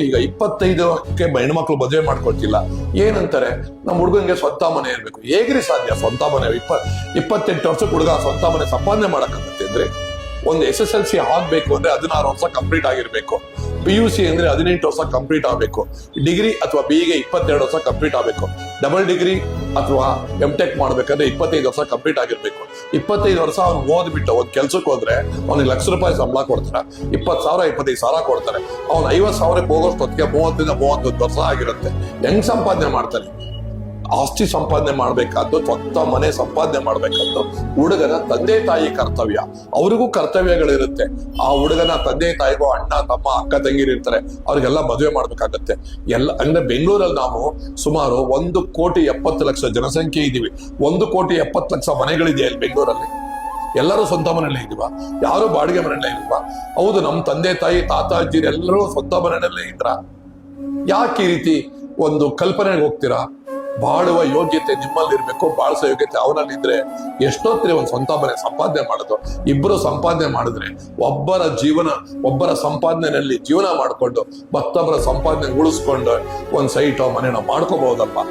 ಈಗ 25ಕ್ಕೆ ಹೆಣ್ಮಕ್ಳು ಮದುವೆ ಮಾಡ್ಕೊಳ್ತಿಲ್ಲ. ಏನಂತಾರೆ, ನಮ್ಮ ಹುಡುಗನ್ಗೆ ಸ್ವಂತ ಮನೆ ಇರ್ಬೇಕು. ಹೇಗ್ರಿ ಸಾಧ್ಯ? ಸ್ವಂತ ಮನೆ 28 ವರ್ಷಕ್ಕೆ ಹುಡುಗ ಸ್ವಂತ ಮನೆ ಸಂಪಾದನೆ ಮಾಡಕ್ಕಾಗತ್ತೆ ಅಂದ್ರೆ? ಒಂದು SSLC ಆಗ್ಬೇಕು ಅಂದ್ರೆ 16 ವರ್ಷ ಕಂಪ್ಲೀಟ್ ಆಗಿರ್ಬೇಕು. PUC ಅಂದ್ರೆ 18 ವರ್ಷ ಕಂಪ್ಲೀಟ್ ಆಗ್ಬೇಕು. ಡಿಗ್ರಿ ಅಥವಾ BE 22 ವರ್ಷ ಕಂಪ್ಲೀಟ್ ಆಗ್ಬೇಕು. ಡಬಲ್ ಡಿಗ್ರಿ ಅಥವಾ MTech ಮಾಡ್ಬೇಕಂದ್ರೆ 25 ವರ್ಷ ಕಂಪ್ಲೀಟ್ ಆಗಿರ್ಬೇಕು. 25 ವರ್ಷ ಅವ್ನು ಓದ್ಬಿಟ್ಟು ಒಂದ್ ಕೆಲ್ಸಕ್ಕೆ ಹೋದ್ರೆ ಅವ್ನಿಗೆ ₹1,00,000 ಸಂಬಳ ಕೊಡ್ತಾರೆ, 20,000 25,000 ಕೊಡ್ತಾರೆ. ಅವ್ನು 50,000 ಹೋಗೋಷ್ಟೊತ್ತಿಗೆ 30ರಿಂದ 31 ವರ್ಷ ಆಗಿರುತ್ತೆ. ಹೆಂಗ್ ಸಂಪಾದನೆ ಮಾಡ್ತಾನೆ? ಆಸ್ತಿ ಸಂಪಾದನೆ ಮಾಡ್ಬೇಕಾದ್ದು, ಸ್ವಂತ ಮನೆ ಸಂಪಾದನೆ ಮಾಡ್ಬೇಕಾದ್ದು ಹುಡುಗನ ತಂದೆ ತಾಯಿ ಕರ್ತವ್ಯ. ಅವ್ರಿಗೂ ಕರ್ತವ್ಯಗಳಿರುತ್ತೆ. ಆ ಹುಡುಗನ ತಂದೆ ತಾಯಿಗೂ ಅಣ್ಣ ತಮ್ಮ ಅಕ್ಕ ತಂಗಿರು ಇರ್ತಾರೆ, ಅವ್ರಿಗೆಲ್ಲ ಮದುವೆ ಮಾಡ್ಬೇಕಾಗತ್ತೆ. ಅಂದ್ರೆ ಬೆಂಗಳೂರಲ್ಲಿ ನಾವು ಸುಮಾರು 1,70,00,000 ಜನಸಂಖ್ಯೆ ಇದೀವಿ. 1,70,00,000 ಮನೆಗಳಿದೆ ಅಲ್ಲಿ ಬೆಂಗಳೂರಲ್ಲಿ. ಎಲ್ಲರೂ ಸ್ವಂತ ಮನೆಯಲ್ಲೇ ಇದೀವ? ಯಾರು ಬಾಡಿಗೆ ಮನೆಯಲ್ಲೇ ಇಲ್ವಾ? ಹೌದು, ನಮ್ಮ ತಂದೆ ತಾಯಿ ತಾತ ಅಜ್ಜಿ ಎಲ್ಲರೂ ಸ್ವಂತ ಮನೆಯಲ್ಲೇ ಇದ್ರ? ಯಾಕೆ ಈ ರೀತಿ ಒಂದು ಕಲ್ಪನೆಗೆ ಹೋಗ್ತೀರಾ? ಬಾಳುವ ಯೋಗ್ಯತೆ ನಿಮ್ಮಲ್ಲಿ ಇರ್ಬೇಕು, ಬಾಳಿಸೋ ಯೋಗ್ಯತೆ ಅವನಲ್ಲಿದ್ರೆ ಎಷ್ಟೊತ್ತಿರಿ ಒಂದು ಸ್ವಂತ ಮನೆ ಸಂಪಾದನೆ ಮಾಡೋದು. ಇಬ್ಬರು ಸಂಪಾದನೆ ಮಾಡಿದ್ರೆ ಒಬ್ಬರ ಸಂಪಾದನೆಯಲ್ಲಿ ಜೀವನ ಮಾಡ್ಕೊಂಡು ಮತ್ತೊಬ್ಬರ ಸಂಪಾದನೆ ಉಳಿಸ್ಕೊಂಡು ಒಂದ್ ಸೈಟೋ ಮನೆನೋ ಮಾಡ್ಕೋಬಹುದಲ್ವಾ?